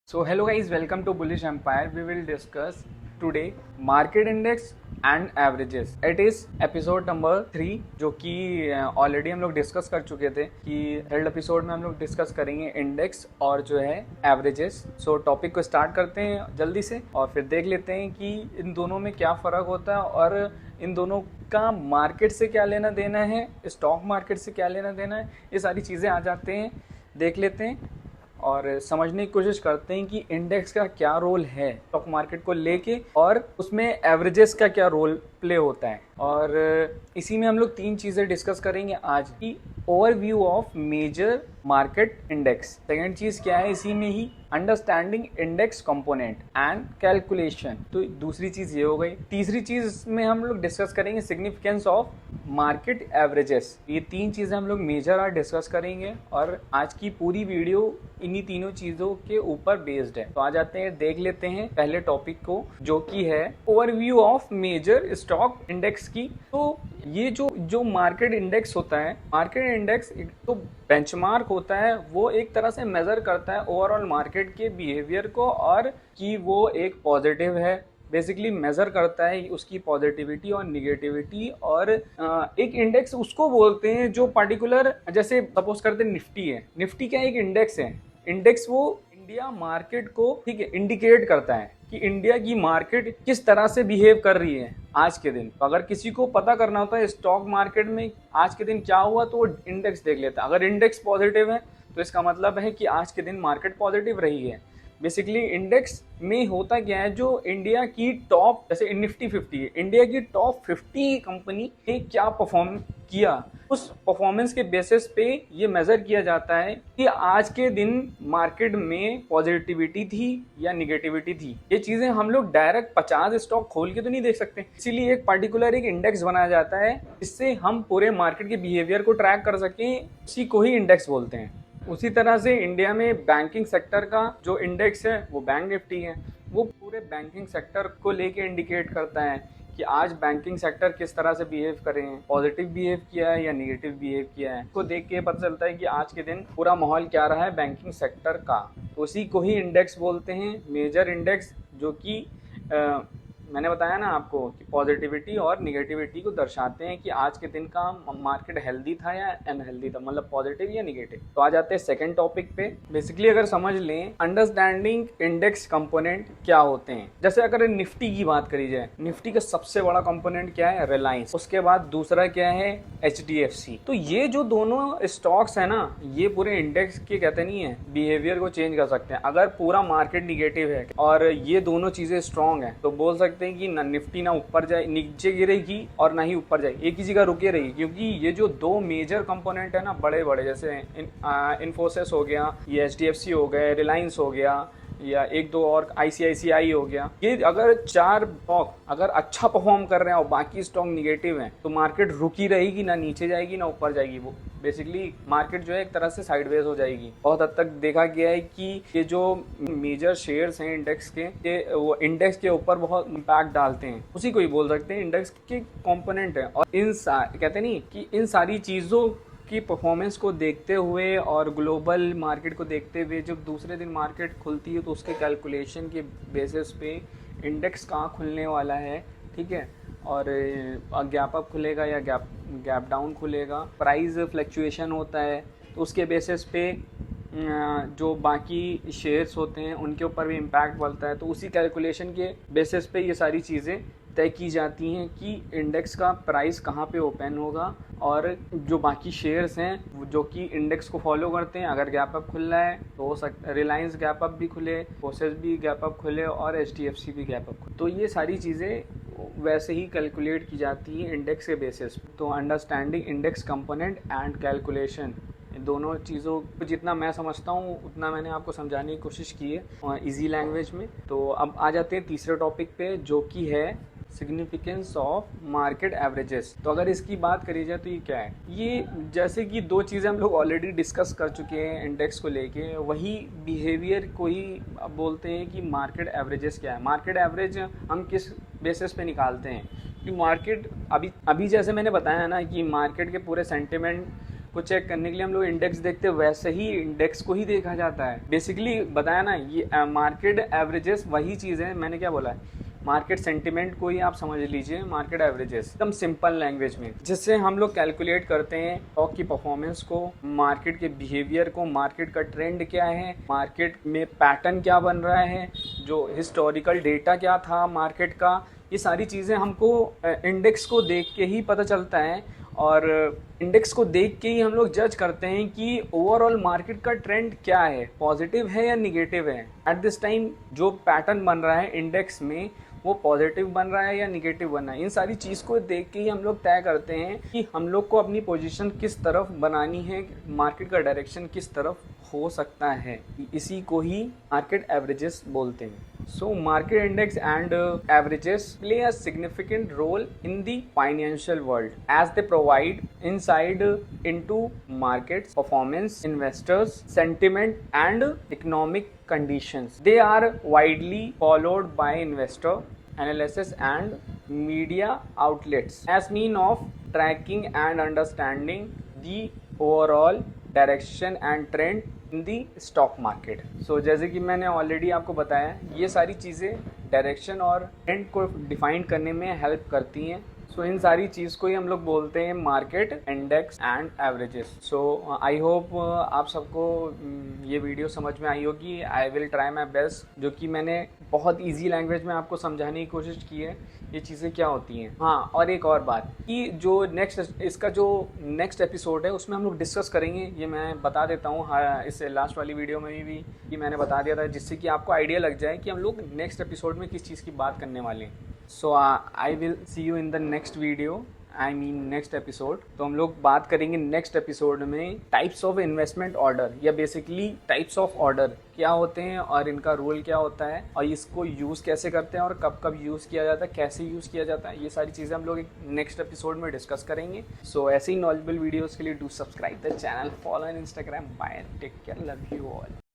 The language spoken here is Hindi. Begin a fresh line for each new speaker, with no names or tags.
So hello guys, welcome to Bullish Empire. We will discuss today market index and averages. It is episode number 3 जो कि ऑलरेडी हम लोग डिस्कस कर चुके थे कि थर्ड एपिसोड में हम लोग डिस्कस करेंगे इंडेक्स और जो है एवरेजेस. सो टॉपिक को स्टार्ट करते हैं जल्दी से और फिर देख लेते हैं कि इन दोनों में क्या फ़र्क होता है और इन दोनों का मार्केट से क्या लेना देना है, स्टॉक मार्केट से क्या लेना देना है. ये सारी चीज़ें आ जाते हैं, देख लेते हैं और समझने की कोशिश करते हैं कि इंडेक्स का क्या रोल है स्टॉक मार्केट को लेके और उसमें एवरेजेस का क्या रोल प्ले होता है. और इसी में हम लोग 3 चीज़ें डिस्कस करेंगे आज की. Overview of major market index. Second चीज़ क्या है इसी में ही, understanding index component and calculation. तो दूसरी चीज़ ये हो गई. तीसरी चीज़ में हम लोग डिस्कस करेंगे सिग्निफिकेंस ऑफ मार्केट एवरेजेस. ये 3 चीज़ें हम लोग मेजर आज डिस्कस करेंगे और आज की पूरी वीडियो इन्हीं तीनों चीज़ों के ऊपर बेस्ड है. तो आ जाते हैं, देख लेते हैं पहले टॉपिक को जो कि है overview of major stock index की. तो ये जो मार्केट इंडेक्स होता है, मार्केट इंडेक्स तो बेंचमार्क होता है, वो एक तरह से मेजर करता है ओवरऑल मार्केट के बिहेवियर को और कि वो एक पॉजिटिव है. बेसिकली मेजर करता है उसकी पॉजिटिविटी और निगेटिविटी. और एक इंडेक्स उसको बोलते हैं जो पर्टिकुलर, जैसे सपोज करते हैं निफ्टी है. निफ्टी क्या एक इंडेक्स है. इंडेक्स वो इंडिया मार्केट को ठीक है इंडिकेट करता है कि इंडिया की मार्केट किस तरह से बिहेव कर रही है आज के दिन. तो अगर किसी को पता करना होता है स्टॉक मार्केट में आज के दिन क्या हुआ तो वो इंडेक्स देख लेता है. अगर इंडेक्स पॉजिटिव है तो इसका मतलब है कि आज के दिन मार्केट पॉजिटिव रही है. बेसिकली इंडेक्स में होता क्या है, जो इंडिया की टॉप, जैसे निफ्टी 50 है, इंडिया की टॉप 50 कंपनी ने क्या परफॉर्म किया, उस परफॉर्मेंस के बेसिस पे ये मेजर किया जाता है कि आज के दिन मार्केट में पॉजिटिविटी थी या निगेटिविटी थी. ये चीजें हम लोग डायरेक्ट 50 स्टॉक खोल के तो नहीं देख सकते, इसीलिए एक पर्टिकुलर एक इंडेक्स बनाया जाता है जिससे हम पूरे मार्केट के बिहेवियर को ट्रैक कर सकें. उसी को ही इंडेक्स बोलते हैं. उसी तरह से इंडिया में बैंकिंग सेक्टर का जो इंडेक्स है वो बैंक निफ्टी है. वो पूरे बैंकिंग सेक्टर को लेके इंडिकेट करता है कि आज बैंकिंग सेक्टर किस तरह से बिहेव कर रहे हैं, पॉजिटिव बिहेव किया है या नेगेटिव बिहेव किया है. को देख के पता चलता है कि आज के दिन पूरा माहौल क्या रहा है बैंकिंग सेक्टर का. उसी को ही इंडेक्स बोलते हैं, मेजर इंडेक्स, जो कि मैंने बताया ना आपको कि पॉजिटिविटी और निगेटिविटी को दर्शाते हैं कि आज के दिन का मार्केट हेल्दी था या अनहेल्दी था, मतलब पॉजिटिव या निगेटिव. तो आ जाते हैं सेकंड टॉपिक पे. बेसिकली अगर समझ लें अंडरस्टैंडिंग इंडेक्स कंपोनेंट क्या होते हैं. जैसे अगर निफ्टी की बात करी जाए, निफ्टी का सबसे बड़ा कंपोनेंट क्या है, रिलायंस. उसके बाद दूसरा क्या है, HDFC. तो ये जो दोनों स्टॉक्स है ना, ये पूरे इंडेक्स के कहते नहीं है बिहेवियर को चेंज कर सकते हैं. अगर पूरा मार्केट निगेटिव है और ये दोनों चीजें स्ट्रॉन्ग है तो बोल सकते हैं कि ना निफ्टी ना ऊपर जाए, नीचे गिरेगी और ना ही ऊपर जाए, एक ही जगह रुके रहेगी. क्योंकि ये जो 2 मेजर कंपोनेंट है ना, बड़े बड़े, जैसे इन्फोसिस हो गया, ये HDFC हो गए, रिलायंस हो गया, या एक दो और ICICI हो गया. ये अगर 4 स्टॉक अगर अच्छा परफॉर्म कर रहे हैं और बाकी स्टॉक निगेटिव हैं तो मार्केट रुकी रहेगी, ना नीचे जाएगी ना ऊपर जाएगी. वो बेसिकली मार्केट जो है एक तरह से साइडवेज हो जाएगी. बहुत हद तक देखा गया है कि ये जो मेजर शेयर्स हैं इंडेक्स के, ये वो इंडेक्स के ऊपर बहुत इम्पैक्ट डालते हैं. उसी को ही बोल सकते हैं इंडेक्स के कंपोनेंट है. और कहते नहीं कि इन सारी चीज़ों की परफॉर्मेंस को देखते हुए और ग्लोबल मार्केट को देखते हुए जब दूसरे दिन मार्केट खुलती है तो उसके कैलकुलेशन के बेसिस पे इंडेक्स कहाँ खुलने वाला है, ठीक है, और गैप अप खुलेगा या गैप डाउन खुलेगा, प्राइस फ्लक्चुएशन होता है तो उसके बेसिस पे जो बाकी शेयर्स होते हैं उनके ऊपर भी इम्पैक्ट पड़ता है. तो उसी कैलकुलेशन के बेसिस पे ये सारी चीज़ें तय की जाती हैं कि इंडेक्स का प्राइस कहाँ पे ओपन होगा. और जो बाकी शेयर्स हैं जो कि इंडेक्स को फॉलो करते हैं, अगर गैप अप खुल रहा है तो हो सकता है रिलायंस गैप अप भी खुले, फोर्सेस भी गैप अप खुले और HDFC भी गैप अप खुले. तो ये सारी चीज़ें वैसे ही कैलकुलेट की जाती हैं इंडेक्स के बेसिस. तो understanding index component and calculation, दोनों चीज़ों को जितना मैं समझता हूँ उतना मैंने आपको समझाने की कोशिश की है और इजी लैंग्वेज में. तो अब आ जाते हैं तीसरे टॉपिक पे जो कि है सिग्निफिकेंस ऑफ मार्केट एवरेजेस. तो अगर इसकी बात करी जाए तो ये क्या है, ये जैसे कि 2 चीज़ें हम लोग ऑलरेडी डिस्कस कर चुके हैं इंडेक्स को लेके, वही बिहेवियर को ही बोलते हैं कि मार्केट एवरेजेस क्या है. मार्केट एवरेज हम किस बेसिस पे निकालते हैं कि मार्केट अभी जैसे मैंने बताया ना कि मार्केट के पूरे सेंटिमेंट को चेक करने के लिए हम लोग इंडेक्स देखते हैं, वैसे ही इंडेक्स को ही देखा जाता है। बेसिकली बताया ना, ये मार्केट एवरेजेस वही चीज़ है, मैंने क्या बोला है, मार्केट सेंटिमेंट को ही आप समझ लीजिए मार्केट एवरेजेस, एकदम सिंपल लैंग्वेज में, जिससे हम लोग कैलकुलेट करते हैं स्टॉक की परफॉर्मेंस को, मार्केट के बिहेवियर को, मार्केट का ट्रेंड क्या है, मार्केट में पैटर्न क्या बन रहा है, जो हिस्टोरिकल डेटा क्या था मार्केट का, ये सारी चीज़ें हमको इंडेक्स को देख के ही पता चलता है। और इंडेक्स को देख के ही हम लोग जज करते हैं कि ओवरऑल मार्केट का ट्रेंड क्या है, पॉजिटिव है या निगेटिव है। एट दिस टाइम जो पैटर्न बन रहा है इंडेक्स में, वो पॉजिटिव बन रहा है या निगेटिव बन रहा है। इन सारी चीज़ को देख के ही हम लोग तय करते हैं कि हम लोग को अपनी पोजीशन किस तरफ बनानी है, मार्केट का डायरेक्शन किस तरफ हो सकता है। इसी को ही मार्केट एवरेजेस बोलते हैं। So market index and averages play a significant role in the financial world as they provide insight into markets, performance, investors, sentiment and economic conditions. They are widely followed by investor analysis and media outlets as mean of tracking and understanding the overall direction and trend in the stock market. So जैसे कि मैंने ऑलरेडी आपको बताया, ये सारी चीज़ें डायरेक्शन और ट्रेंड को डिफाइन करने में हेल्प करती हैं। सो इन सारी चीज़ को ही हम लोग बोलते हैं market index and averages. So I hope आप सबको ये वीडियो समझ में आई होगी। I will try my best, जो कि मैंने बहुत इजी लैंग्वेज में आपको समझाने की कोशिश की है ये चीज़ें क्या होती हैं। हाँ, और एक और बात कि जो इसका जो नेक्स्ट एपिसोड है उसमें हम लोग डिस्कस करेंगे, ये मैं बता देता हूँ। हाँ, इस लास्ट वाली वीडियो में भी ये मैंने बता दिया था, जिससे कि आपको आइडिया लग जाए कि हम लोग नेक्स्ट एपिसोड में किस चीज़ की बात करने वाले हैं। So I will see you in the next video, I mean next episode. तो हम लोग बात करेंगे नेक्स्ट एपिसोड में टाइप्स ऑफ इन्वेस्टमेंट ऑर्डर, या बेसिकली टाइप्स ऑफ ऑर्डर क्या होते हैं और इनका रोल क्या होता है और इसको यूज़ कैसे करते हैं और कब कब यूज़ किया जाता है, कैसे यूज़ किया जाता है, ये सारी चीज़ें हम लोग एक नेक्स्ट एपिसोड में डिस्कस करेंगे। सो ऐसे ही नॉलेजेबल वीडियोज़ के लिए do subscribe the channel, follow in Instagram. Bye, take care, love you all.